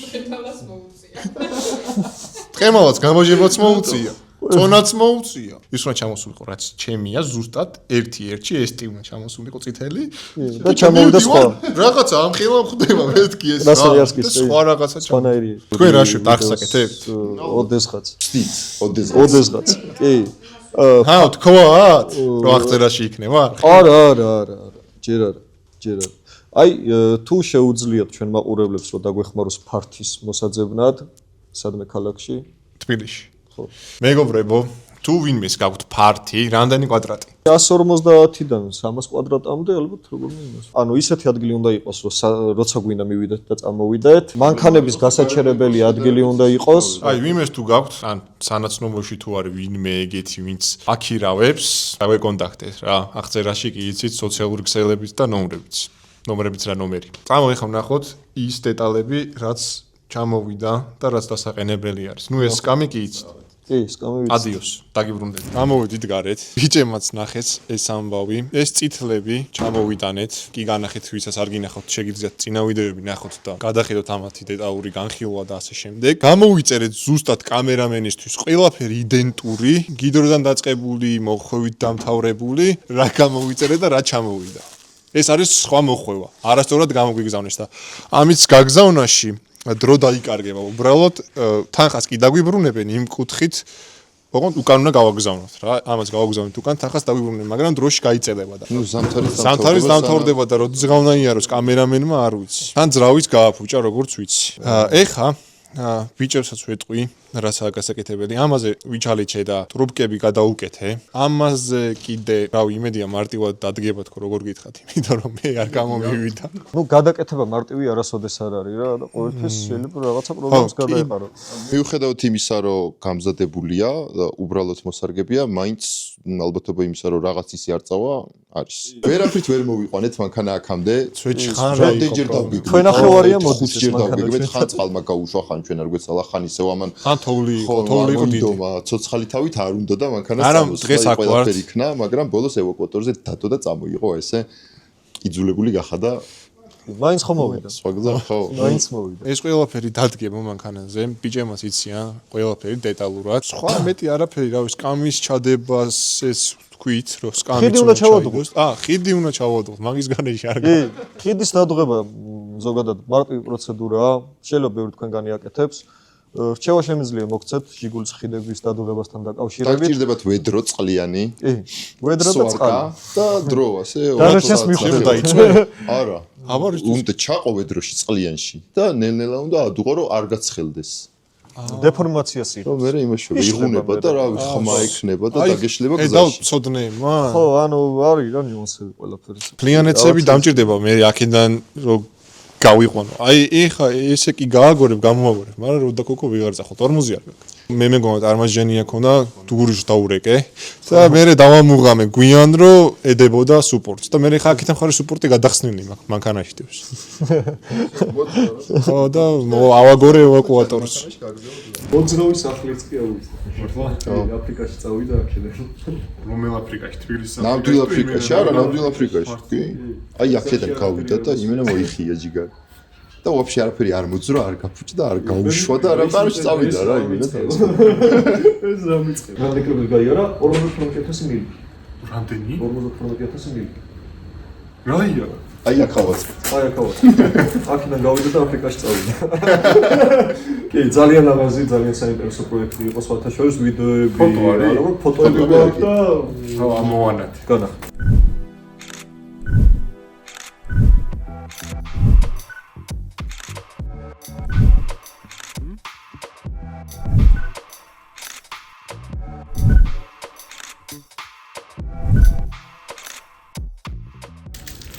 თემალაც გამბაჟებაც მოუწია წონაც მოუწია ის რა ჩამოსულიყო რაც ჩემია ზუსტად ერთი ესტი უნდა ჩამოსულიყო წითელი და ჩამოვიდა სხვა რაღაცა ამხილა ხდება მეთქი ეს კრასნოიარსკის სხვა რაღაცა სხვანაირი თქვენ რა შევ დახსაკეთებთ ოდესღაც ცდით ოდესღაც კი ჰა თქვათ რომ აღწერაში იქნება არა ჯერ არა აი თუ შეუძლიათ ჩვენ მაყურებლებს რომ დაგვეხმაროს ფართის მოსაძებნად სადმე ქალაქში თბილისში ხო მეგობრებო თუ ვინმეს გაქვთ ფართი რამდენი კვადრატი 150-დან 300 კვადრატამდე ალბათ როგორ მინდას ანუ ისეთი ადგილი უნდა იყოს რომ როცა გვინდა მივიდეთ და წამოვიდეთ მანქანების გასაჩერებელი ადგილი უნდა იყოს აი ვინმეს თუ გაქვთ ან სანაცნობოში თუ არის ვინმე ეგეთი ვინც აქირავებს დაგვეკონტაქტეთ რა აღწერაში კი იცით სოციალური ქსელებიც და ნომრებიც რა ნომერი წამოიხო ნახოთ ის დეტალები რაც ჩამოვიდა და რაც დასაყენებელი არის. ნუ ეს სკამი კი იცით. კი, სკამი ვიცით. ადიოს, დაგიბრუნდეთ. გამოვიდით გარეთ. ბიჭემაც ნახეს ეს ამბავი. ეს წითლები ჩამოვიტანეთ. კი განახეთ, ვისაც არ გინახოთ, შეგიძლიათ წინა ვიდეოები ნახოთ და გადახედოთ ამათი დეტალური განხილვა და ასე შემდეგ. გამოვიწერეთ ზუსტად კამერამენისთვის ყველაფერი იდენტური, გიდროდან დაწყებული, მოხვევით დამთავრებული, რა გამოვიწერეთ და რა ჩამოვიდა. ეს არის სხვა მოხვევა. არასწორად გამოგვიგზავნეს და ამის გაგზავნაში დრო დაიკარგება. უბრალოდ თანხას კი დაგვიბრუნებენ იმ კუთხით, ოღონდ უკან უნდა გავაგზავნოთ რა. ამას გავაგზავნით უკან, თანხას დაგვიბრუნებენ, მაგრამ დროში გაიწელებოდა. ნუ ზამთარის დამთავრდება და როდის გავნა იაროს კამერამენმა არ ვიცი. თან ძრავის გააფუჭა როგორც ვიცი. ეხა ბიჭებსაც ვეტყვი, რაცა გასაკეთებელი. ამაზე ვიჩალიჩე და ტრუბკები გადაუკეთე. ამაზე კიდე, რავი, იმედია მარტივად დადგება თქო, როგორ გითხათ, იმიტომ რომ მე არ გამომივიდა. ნუ გადაკეთება მარტივი არასოდეს არ არის რა და ყოველთვის შეიძლება რაღაცა პრობლემას გადაეყარო. მიუხედავად იმისა, რომ გამზადებულია და უბრალოდ მოსარგებია, მაინც ალბათობა იმისა, რომ რაღაც ისე არ წავა, არის. ვერაფრით ვერ მოვიყვანეთ მანქანა აქამდე. ცვეჭი ხან რა იყო. თქვენ ახევარია მოდის ეს მანქანა. ხან წყალმა გაუშვა, ხან ჩვენ არ გვეცალა, ხან ისევ ამან. თოვლი იყო დიდი. ცოცხალი თავით არ უნდა და მანქანა წამოს. დღეს აქ ვარ. იქნა, მაგრამ ბოლოს ევაკუატორზე დადო და წამოიღო ესე იძულებული გახადა. მაინც ხომ მოვიდა. სხვა გზა ხო. მაინც მოვიდა. ეს ყველაფერი დადგება მანქანაზე, ბიჭემაც იციან, ყველაფერი დეტალურად. სხვა მეტი არაფერი, რა ვიცი, სკამის ჩადებას ეს თქვით, რომ სკამი უნდა ჩავადუღოთ. ხიდი უნდა ჩავადუღოთ, მაგის განეში არ კი, ხიდის დადუღება ზოგადად მარტივი პროცედურაა, შეიძლება ბევრი თქვენგანი აკეთებს. რჩევა შემიძლია მოგცეთ ჟიგულის ხიდების დადუღებასთან დაკავშირებით. დაგჭირდებათ ვედრო წყლიანი. კი, ვედრო და წყალი. და დრო ასე. დანარჩენს მიხვდებით. არა. უნდა ჩაყო ვედროში წყლიანში და ნელ-ნელა უნდა ადუღო რომ არ გაცხელდეს. დეფორმაციას იღებს. რომ მე იმაშობა იღუნება და რა ვიცი ხმა ექნება და დაგეშლება და გზაში. ცოდნე მან. ხო, ანუ არის რა ნიუანსები ყველაფერი. კლიანეტები დამჭირდება მე აქედან რომ გავიყვანო. აი ეხა ესე კი გააგორებ, გამოვაგორებ, მაგრამ რო და კოკო ვიღარ წახო, ტორმოზი არ გაქვს. მე მეგონა წარმაჟენია ქონა, დუგურიშ დაურეკე და მე დავამუღამე გვიან რომ ედებოდა სუპორტს და მე ხა აქეთან ხარ სუპორტი გადახსნილი მაქვს მანქანაში დევს. ხო და ავაგორე ევაკუატორს. მოძრავი სახლიც კი ავიდა. მართლა აფრიკაში წავიდა აქედან. რომელ აფრიკაში თბილისში? ნამდვილ აფრიკაში, არა, ნამდვილ აფრიკაში. კი. აი აქედან გავიდა და იმენა მოიხია ჯიგარ. და ვაფშე არაფერი არ მოძრა, არ გაფუჭდა, არ გაუშვა და არა ბარში წავიდა რა იმენა და ეს რა მიწე. რადიკალურად გაიარა 45000 მილი. რამდენი? 45000 მილი. რაია? აი აქავაც. აი აქავაც. აქედან გავიდა და აფრიკაში წავიდა. კი, ძალიან ლამაზი, ძალიან საინტერესო პროექტი იყო, სხვათა შორის ვიდეოები, რა, ფოტოები გვაქვს და ამოვანათ. განახ.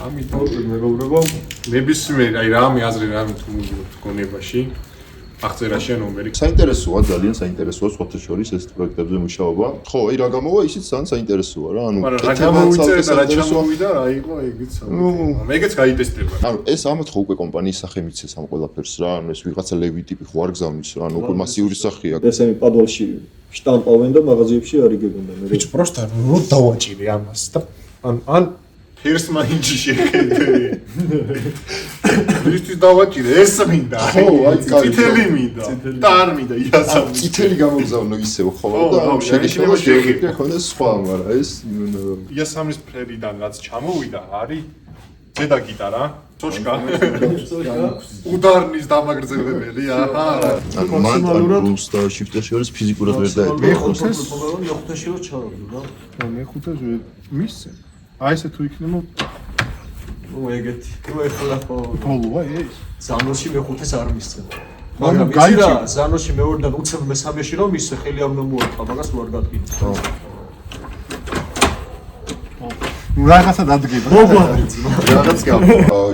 ამიტომ მეგობრებო, ნებისმიერ აი რამე აზრი რამე თუ მიგიოთ გონებაში, აღწერაში ნომერი. საინტერესოა, ძალიან საინტერესოა სხვათა შორის ეს პროექტებზე მუშაობა. ხო, აი რა გამოვა, ისიც ძალიან საინტერესოა რა. ანუ მაგრამ რა გამოვიწერე და რა ჩამოვიდა, რა იყო ეგეც. მეგეც გაიტესტება. ანუ ეს ამათ ხო უკვე კომპანიის სახე მიცეს ამ ყველაფერს რა. ანუ ეს ვიღაცა ლევი ტიპი ხო არ გზავნის რა. ანუ უკვე მასიური სახეა. ესენი პადვალში შტამპავენ და მაღაზიებში არიგებენ და მე. ბიჭ, პროსტა რო დავაჭირე ამას და ან First მაინჯი შეხედე. ვისთვის დავაჭირე ეს მინდა. ხო, აი წითელი მინდა. და არ მინდა იასამის. წითელი გამოგზავნო ისევ ხო და შეგვიძლია შეგვიძლია ხონდეს სხვა, მაგრამ ეს იასამის ფრედიდან რაც ჩამოვიდა არის ზედა გიტარა, სოჩკა. უდარნის დამაგრძელებელი, აჰა. ანუ მან ბლუს და შიფტში არის ფიზიკურად ვერ დაეტყვა. მეხუთეში რო ჩავაგდო რა. და მეხუთეს მისცე. აი ესე თუ იქნება ნუ ეგეთი. ნუ ეხლა ბოლოა ეს. ზანოში მეხუთეს არ მისცემ. მაგრამ იცი რა, ზანოში მეორედან უცებ მესამეში რომ ისე ხელი არ უნდა მოარტყა, მაგას რო არ გადგინე. ნუ რაღაცა დადგება. რაღაც გამ.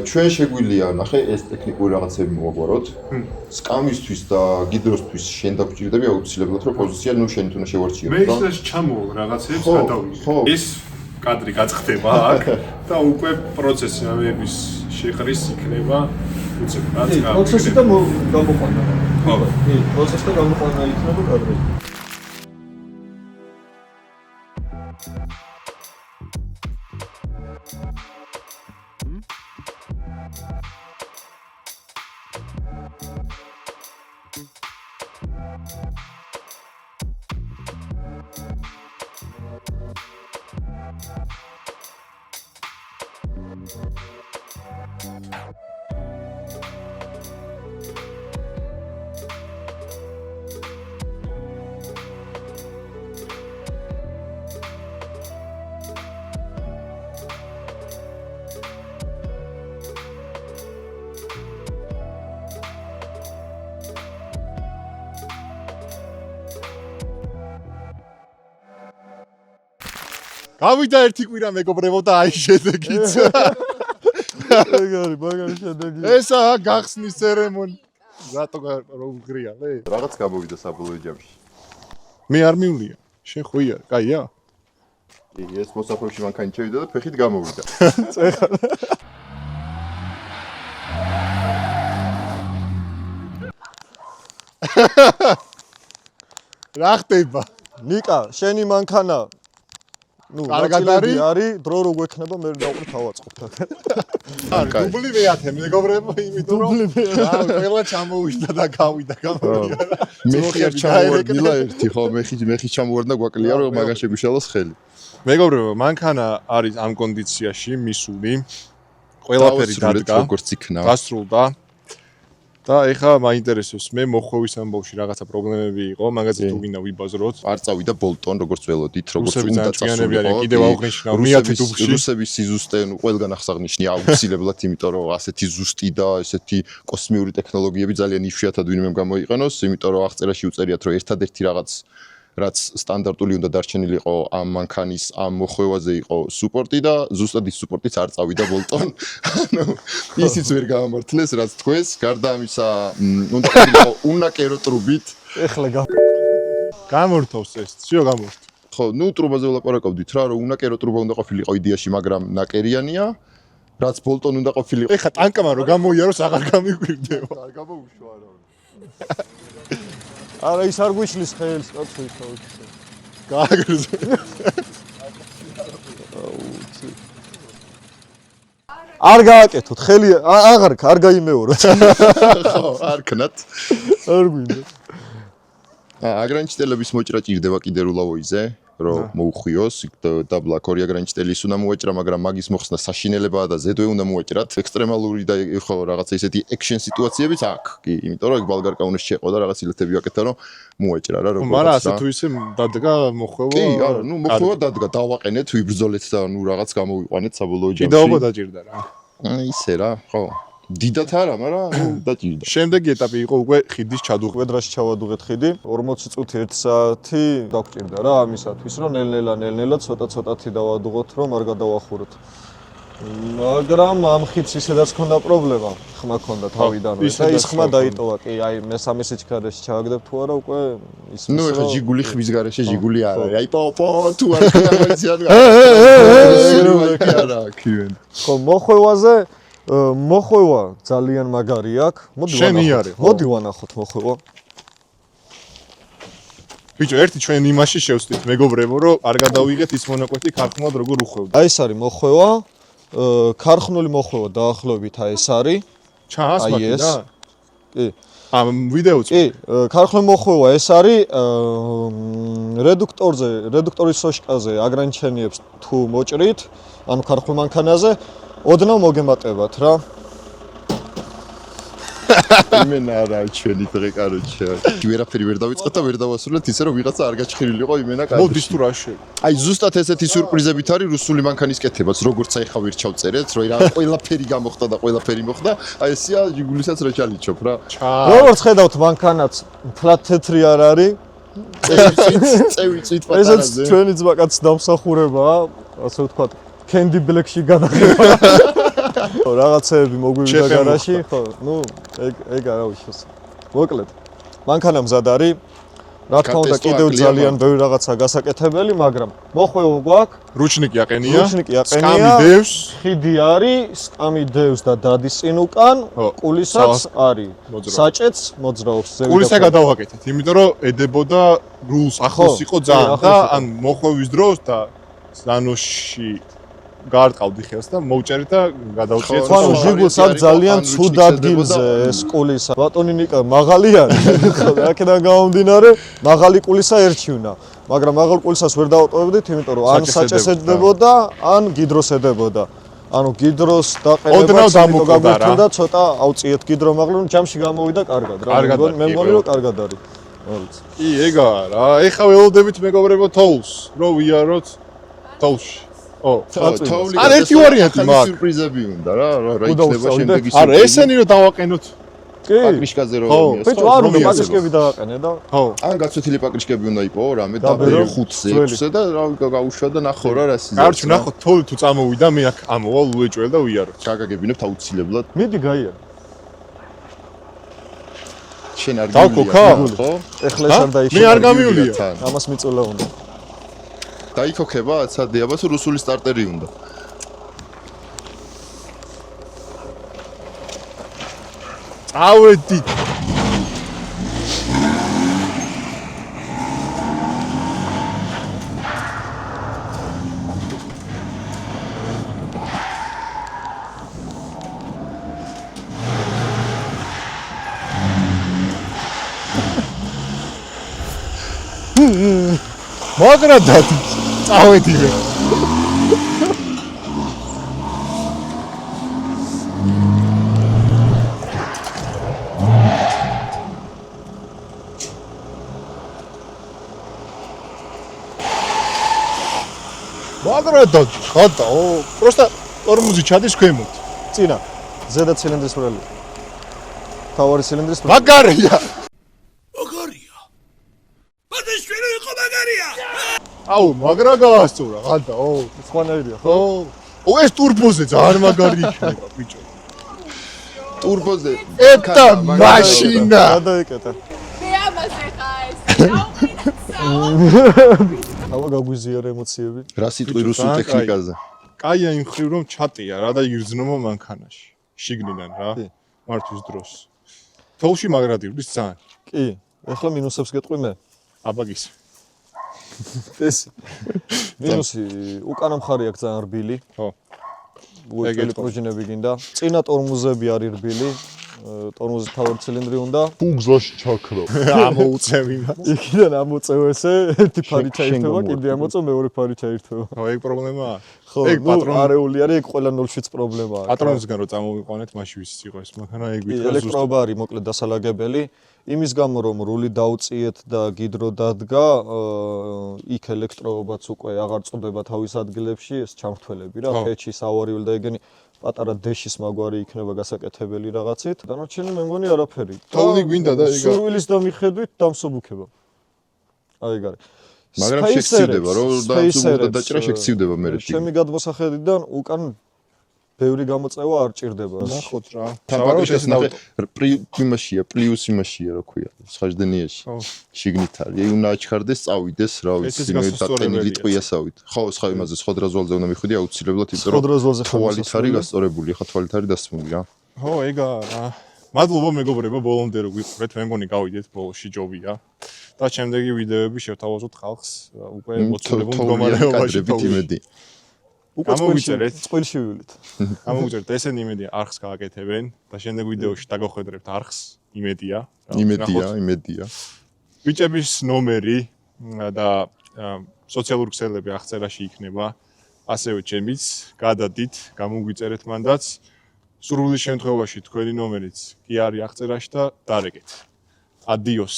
ჩვენ შეგვიძლია ნახე ეს ტექნიკური რაღაცები მოვაგვაროთ. სკამისთვის და გიდროსთვის შენ დაგჭირდები აუცილებლად რომ პოზიცია ნუ შენ თუნდაც შევარჩიო. მე ის ჩამოვა რაღაცებს გადავიღე. ეს კადრი გაწყდება აქ და უკვე პროცესი ამების შეყრის იქნება უცებ რაც გავიგე. პროცესი და გამოყვანა. ხო. კი, პროცესი და გამოყვანა იქნება კადრი. გავიდა ერთი კვირა მეგობრებო და აი შედეგიც. მაგარი შედეგი. ესა გახსნის ცერემონი. რატო რო გღრია, ლე? რაღაც გამოვიდა საბოლოო ჯამში. მე არ მივლია. შენ ხო იარ, კაია? კი, ეს მოსახლეში მანქანი ჩევიდა და ფეხით გამოვიდა. რა ხდება? ნიკა, შენი მანქანა ნუ კარგად არის, დრო რო გვექნება მე დავყრი თავაწყობთ. დუბლი მეათე მეგობრებო, იმიტომ რომ ყველა ჩამოვიდა და გავიდა გამოვიდა. მეხი არ ჩამოვარდნილა ერთი, ხო, მეხი ჩამოვარდნა გვაკლია რომ მაგან შეგვიშალოს ხელი. მეგობრებო, მანქანა არის ამ კონდიციაში მისული. ყველაფერი დადგა. როგორც იქნა. გასრულდა. და ეხლა მაინტერესებს მე მოხვევის ამბავში რაღაცა პრობლემები იყო, მაგაზე თუ გინდა ვიბაზროთ. არ წავიდა ბოლტონ, როგორც ველოდით, როგორც რუსები უნდა ძალიან ჭკვიანები არიან, წასულიყო. კიდევ აუღნიშნავ მეათე დუბლში. რუსების სიზუსტე, ნუ ყველგან აღსაღნიშნია აუცილებლად, იმიტომ რომ ასეთი ზუსტი და ესეთი კოსმიური ტექნოლოგიები ძალიან იშვიათად ვინმემ გამოიყენოს, იმიტომ რომ აღწერაში უწერიათ, რომ ერთადერთი რაღაც რაც სტანდარტული უნდა დარჩენილიყო ამ მანქანის ამ მოხვევაზე იყო სუპორტი და ზუსტად ის სუპორტიც არ წავიდა ბოლტონ. ანუ ისიც ვერ გაამართლეს, რაც თქვენს, გარდა ამისა, უნდა ყოფილიყო უნაკერო ტრუბით. ეხლა გამორთავს ეს, შიო გამორთ. ხო, ნუ ტრუბაზე ვლაპარაკობდით რა, რომ უნაკერო ტრუბა უნდა ყოფილიყო იდეაში, მაგრამ ნაკერიანია, რაც ბოლტონ უნდა ყოფილიყო. ეხლა ტანკმა რო გამოიაროს აღარ გამიგვირდება. არ გამოუშვა არა. არა ის არ გვიშლის ხელს კაცო იქა იქ. გააგრძე. არ გააკეთოთ ხელი არ გაიმეოროთ. ხო, არ ქნათ. არ გვინდა. აგრანჩტელების მოჭრა ჭირდება კიდე რულავოიზე, რომ მოუხვიოს და ბლაკორი აგრანჩტელის უნდა მოეჭრა, მაგრამ მაგის მოხსნა საშინელებაა და ზედვე უნდა მოეჭრათ. ექსტრემალური და ხო რაღაცა ისეთი ექშენ სიტუაციებიც აქვს. კი, იმიტომ რომ ეგ ბალგარკაუნის შეყო და რაღაც ილეთები ვაკეთა, რომ მოეჭრა რა როგორ. მაგრამ ასე თუ ისე დადგა მოხვევა. კი, არა, ნუ მოხვევა დადგა, დავაყენეთ, ვიბრძოლეთ და ნუ რაღაც გამოვიყვანეთ საბოლოო ჯამში. კიდაობა დაჭირდა რა. ისე რა, ხო. დიდათ არა, მაგრამ ნუ დაჭირდა. შემდეგი ეტაპი იყო უკვე ხიდის ჩადუღვა. კვედრაში ჩავადუღეთ ხიდი 40 წუთი 1 საათი დაგჭირდა რა ამისათვის რომ ნელ-ნელა ცოტა-ცოტათი დავადუღოთ რომ არ გადავახუროთ. მაგრამ ამ ხიდს ისედაც ქონდა პრობლემა, ხმა ქონდა თავიდანვე და ის ხმა დაიტოვა კი, აი მესამე სიჩქარეში ჩავაგდებ თუ არა უკვე ის ნუ ეხლა ჯიგული ხმის garaშე ჯიგული არა. აი პო თუ არ გამოიციან. არა, კივენ. ხო მოხვევაზე მოხვევა ძალიან მაგარი აქვს. შენი არის, ხო? მოდი ვანახოთ მოხვევა. ბიჭო, ერთი ჩვენ იმაში შევსდით მეგობრებო, რომ არ გადავიღეთ ის მონაკვეთი ქარხნულად როგორ უხვევდა. აი ეს არის მოხვევა, ქარხნული მოხვევა დაახლოებით აი ეს არის. ჩაასმაკი ეს. რა? კი. ამ ვიდეოც. კი, ქარხნული მოხვევა ეს არის რედუქტორის სოშკაზე აგრანჩენიებს თუ მოჭრით, ანუ ქარხნულ მანქანაზე ოდნავ მოგემატებათ რა. იმენა არა ჩვენი დღე კაროჩე. ვერაფერი ვერ დავიწყეთ და ვერ დავასრულეთ ისე რომ ვიღაცა არ გაჩხირილიყო იმენა კაროჩე. მოდის თუ რა შე. აი ზუსტად ესეთი სიურპრიზებით არის რუსული მანქანის კეთებაც, როგორც აი ხა ვერ ჩავწერეთ, რომ რა ყველაფერი გამოხდა და ყველაფერი მოხდა, აი ესია ჯიგულისაც რა ჩალიჩობ რა. როგორც ხედავთ მანქანაც მთლად თეთრი არ არის. წევი წვით ესეც პატარაზე. ჩვენი ძმაკაც დამსახურებაა, ასე ვთქვათ, Candy Black-ში გადაღება. ხო, რაღაცეები მოგვივიდა garaში, ხო, ნუ ეგ არა უშავს. მოკლედ, მანქანა მზად არის. რა თქმა უნდა, კიდევ ძალიან ბევრი რაღაცა გასაკეთებელი, მაგრამ მოხვევა გვაქვს. რუჩნიკი აყენია. სკამი დევს. ხიდი არის, სკამი დევს და დადის წინ უკან, კულისაც არის. საჭეც მოძრაობს ზევი. კულისა გადავაკეთეთ, იმიტომ რომ ედებოდა რულს ახლოს იყო ძალიან და ან მოხვევის დროს და ზანოში გაარტყავდი ხელს და მოვჭერეთ და გადავჭიეთ. ანუ ჟიგულს აქვს ძალიან ცუდ ადგილზე ეს კულისა. ბატონი ნიკა მაღალი არის. აქედან გამომდინარე, მაღალი კულისა ერჩივნა. მაგრამ მაღალ კულისას ვერ დავატოვებდით, იმიტომ რომ ან საჭეს ედებოდა, ან გიდროს ედებოდა. ანუ გიდროს დაყენებას გამოგაგურთდა ცოტა ავწიეთ გიდრო მაღლა, ჯამში გამოვიდა კარგად რა. მე მგონი რომ კარგად არის. მოიცა. კი, ეგაა რა. ეხლა ველოდებით მეგობრებო თოულს, რომ ვიაროთ თოულში. თოვლი არ ერთი ვარიანტი მაქვს. სიურპრიზები უნდა რა იქნება შემდეგი არა, ესენი რომ დავაყენოთ. კი. პაკრიშკაზე რომ ბიჭო, არ უნდა პაკრიშკები დავაყენე და. ხო. ან გაცვეთილი პაკრიშკები უნდა იყოს რამე და 5-6-ზე და რა გაუშვა და ნახო რა სიზარს. კარჩ ნახო თოვლი თუ წამოვიდა, მე აქ ამოვალ უეჭველ და ვიარო. გაგაგებინებთ აუცილებლად. მიდი გაიარე. შენ არ დავკოქა? ხო? ეხლა ეს არ დაიქო. მე არ გამივლია. ამას მიწულა უნდა. დაიქოქება, სად აბა თუ რუსული სტარტერი უნდა. წავედი. მაგრად წავედი მე. მაგრა და ხატაო, просто ტორმუზი ჩადის ქვემოთ. წინა ზედა ცილინდრის ვრელი თავარი ცილინდრის ვრელი მაგარია. აუ, მაგრა გაასწორა, ხატაო. სხვანაირია ხო? ო, ეს ტურბოზე ძალიან მაგარი იქნება, ბიჭო. ტურბოზე ეტა მაშინა. გადაიკეტა მე ამაზე ხარ ეს. დაუყიდე. ამა გაგვიზიარა ემოციები რა სიტყვი რუსულ ტექნიკაზე კაია იმ ხრივ რომ ჩატია რა და იგრძნობა მანქანაში. შიგნიდან რა. კი. მართვის დროს. თოლში მაგრადივლის ძალიან. კი ეხლა მინუსებს გეტყვი მე აბაგის. ეს მინუსი უკანა მხარე აქვს ძალიან რბილი ხო. უეჭველი პროჟინები გინდა წინა ტორმუზები არის რბილი ტორმუზის თავარი ცილინდრი უნდა ფუგზაში ჩაქრო ამოუწევინა. იქიდან ამოწევ ესე ერთი ფარი ჩაირთვება შენ კიდე ამოწევ მეორე ფარი ჩაირთვება ხო, ეგ პრობლემაა. ხო ეგ პატრონი არეული არის ეგ ყველა 0-შიც პრობლემაა პატრონისგან რო წამოვიყვანეთ, მაშინ ვის იყო ეს მანქანა ეგ ვითხრა ზუსტად. ელექტროობა არის მოკლედ დასალაგებელი იმის გამო რომ რული დაუწიეთ და გიდრო დადგა იქ ელექტროობაც უკვე აღარ წდება თავის ადგილებში ეს ჩამრთველები რა ხეჩი საავარიო და ეგენი პატარა დეშის მაგვარი იქნება გასაკეთებელი რაღაცით დანარჩენი მე მგონი არაფერი თოვლი გვინდა და ეგ სურვილის და მიხედვით დამსუბუქება აი ეგ არის მაგრამ შეგცივდება რომ და დაჭრა შეგცივდება მე რე ჩემი გადმოსახედიდან უკან ბევრი გამოწევა არ ჭირდება ნახოთ რა. თამბაქოში ეს ნახე იმაშია პლუს იმაშია რა ქვია სხაჟდენიაში ხო. შიგნით არის აი უნდა აჩქარდეს წავიდეს რა ეს ვიცი ის მე გასასწორებელია. დატენი რიტყვიასავით ხო სხვა იმაზე სხოდრაზვალზე უნდა მიხვიდი აუცილებლად იმიტომ სხოდრაზვალზე რომ თვალით არის გასწორებული ხა თვალით არის დასმული რა ხო, ეგაა რა. მადლობა მეგობრებო, ბოლომდე რო გვიყურეთ, მე მგონი გავიდეთ ბოლოში ჯობია. და შემდეგი ვიდეოები შევთავაზოთ ხალხს უკვე მოცულებულ მდგომარეობაში. კადრებით იმედი უკვე გამოვიწერეთ. წყვილში ვივლით გამოვიწერეთ, ესენი იმედია არხს გააკეთებენ და შემდეგ ვიდეოში დაგახვედრებთ არხს, იმედია. იმედია ბიჭების ნომერი და სოციალური ქსელები აღწერაში იქნება. ასევე ჩემიც გადადით, გამოგვიწერეთ მანდაც. სურვილის შემთხვევაში თქვენი ნომერიც კი არის აღწერაში და დარეკეთ. ადიოს.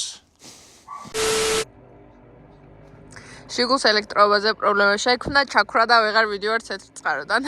შიგულს ელექტროობაზე პრობლემა შექმნა, ჩაქრა და ვეღარ ვიდეო არც ერთ წყაროდან.